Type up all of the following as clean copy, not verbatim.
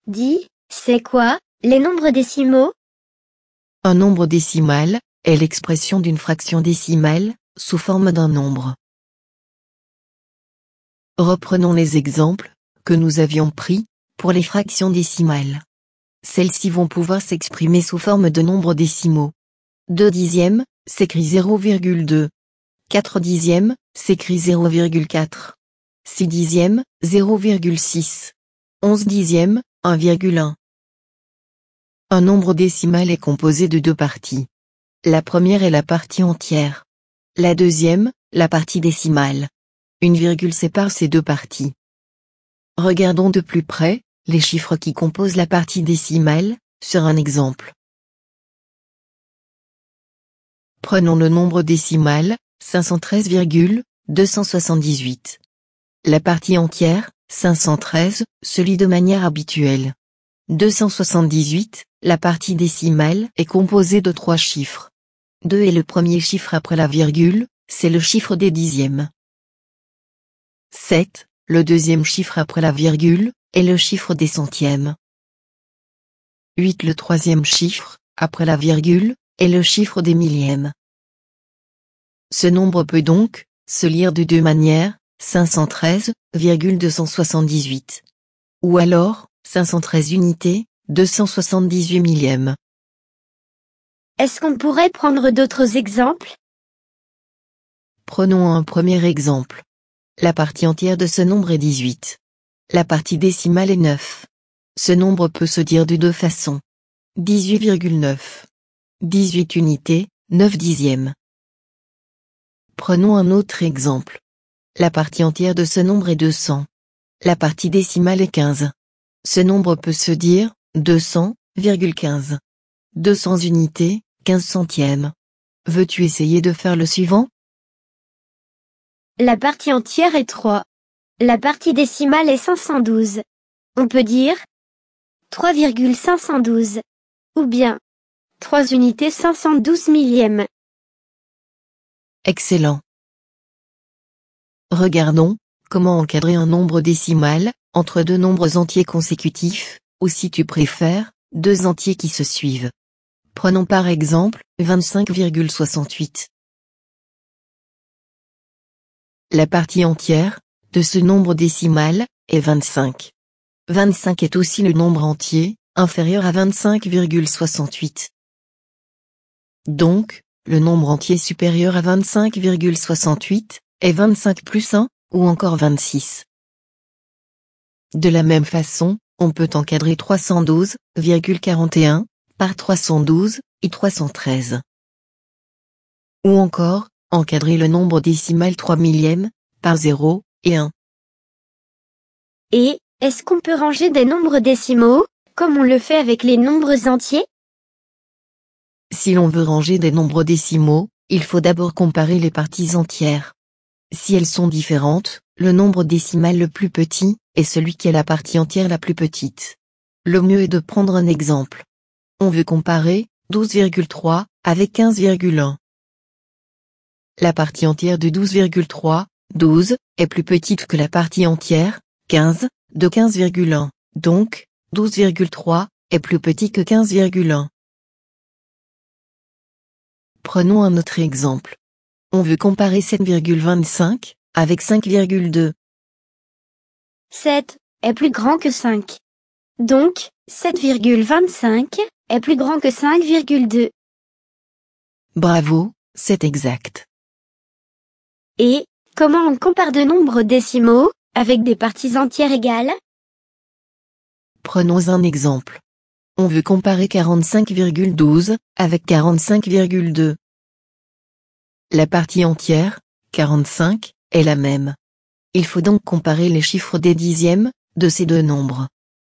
Dis, c'est quoi, les nombres décimaux? Un nombre décimal est l'expression d'une fraction décimale, sous forme d'un nombre. Reprenons les exemples que nous avions pris pour les fractions décimales. Celles-ci vont pouvoir s'exprimer sous forme de nombres décimaux. 2 dixièmes s'écrit 0,2. 4 dixièmes s'écrit 0,4. 6 dixièmes 0,6. 11 dixièmes 1,1. Un nombre décimal est composé de deux parties. La première est la partie entière. La deuxième, la partie décimale. Une virgule sépare ces deux parties. Regardons de plus près les chiffres qui composent la partie décimale sur un exemple. Prenons le nombre décimal 513,278. La partie entière 513 se lit de manière habituelle. 278, la partie décimale est composée de trois chiffres. 2 est le premier chiffre après la virgule, c'est le chiffre des dixièmes. 7, le deuxième chiffre après la virgule, est le chiffre des centièmes. 8, le troisième chiffre, après la virgule, est le chiffre des millièmes. Ce nombre peut donc se lire de deux manières, 513,278. Ou alors, 513 unités, 278 millièmes. Est-ce qu'on pourrait prendre d'autres exemples? Prenons un premier exemple. La partie entière de ce nombre est 18. La partie décimale est 9. Ce nombre peut se dire de deux façons. 18,9. 18 unités, 9 dixièmes. Prenons un autre exemple. La partie entière de ce nombre est 200. La partie décimale est 15. Ce nombre peut se dire 200,15. 200 unités, 15 centièmes. Veux-tu essayer de faire le suivant? La partie entière est 3. La partie décimale est 512. On peut dire 3,512. Ou bien 3 unités 512 millièmes. Excellent. Regardons comment encadrer un nombre décimal entre deux nombres entiers consécutifs, ou si tu préfères, deux entiers qui se suivent. Prenons par exemple 25,68. La partie entière de ce nombre décimal est 25. 25 est aussi le nombre entier, inférieur à 25,68. Donc, le nombre entier supérieur à 25,68 est 25 plus 1, ou encore 26. De la même façon, on peut encadrer 312,41 par 312 et 313. Ou encore, encadrer le nombre décimal 3 millièmes par 0 et 1. Et, est-ce qu'on peut ranger des nombres décimaux, comme on le fait avec les nombres entiers? Si l'on veut ranger des nombres décimaux, il faut d'abord comparer les parties entières. Si elles sont différentes, le nombre décimal le plus petit est celui qui est la partie entière la plus petite. Le mieux est de prendre un exemple. On veut comparer 12,3 avec 15,1. La partie entière de 12,3, 12, est plus petite que la partie entière, 15, de 15,1. Donc, 12,3 est plus petit que 15,1. Prenons un autre exemple. On veut comparer 7,25 avec 5,2. 7 est plus grand que 5. Donc, 7,25 est plus grand que 5,2. Bravo, c'est exact. Et, comment on compare deux nombres décimaux, avec des parties entières égales? Prenons un exemple. On veut comparer 45,12 avec 45,2. La partie entière, 45, est la même. Il faut donc comparer les chiffres des dixièmes de ces deux nombres.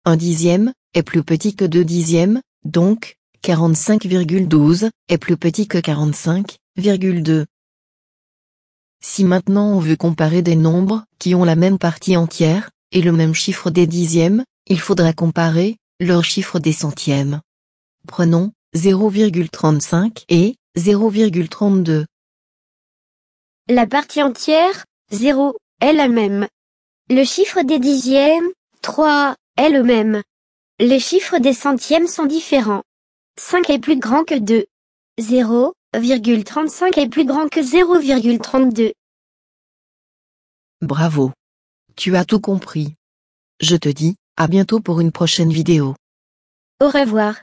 Un dixième est plus petit que 2 dixièmes, donc 45,12 est plus petit que 45,2. Si maintenant on veut comparer des nombres qui ont la même partie entière et le même chiffre des dixièmes, il faudra comparer leur chiffre des centièmes. Prenons 0,35 et 0,32. La partie entière, 0, est la même. Le chiffre des dixièmes, 3, est le même. Les chiffres des centièmes sont différents. 5 est plus grand que 2. 0,35 est plus grand que 0,32. Bravo. Tu as tout compris. Je te dis, à bientôt pour une prochaine vidéo. Au revoir.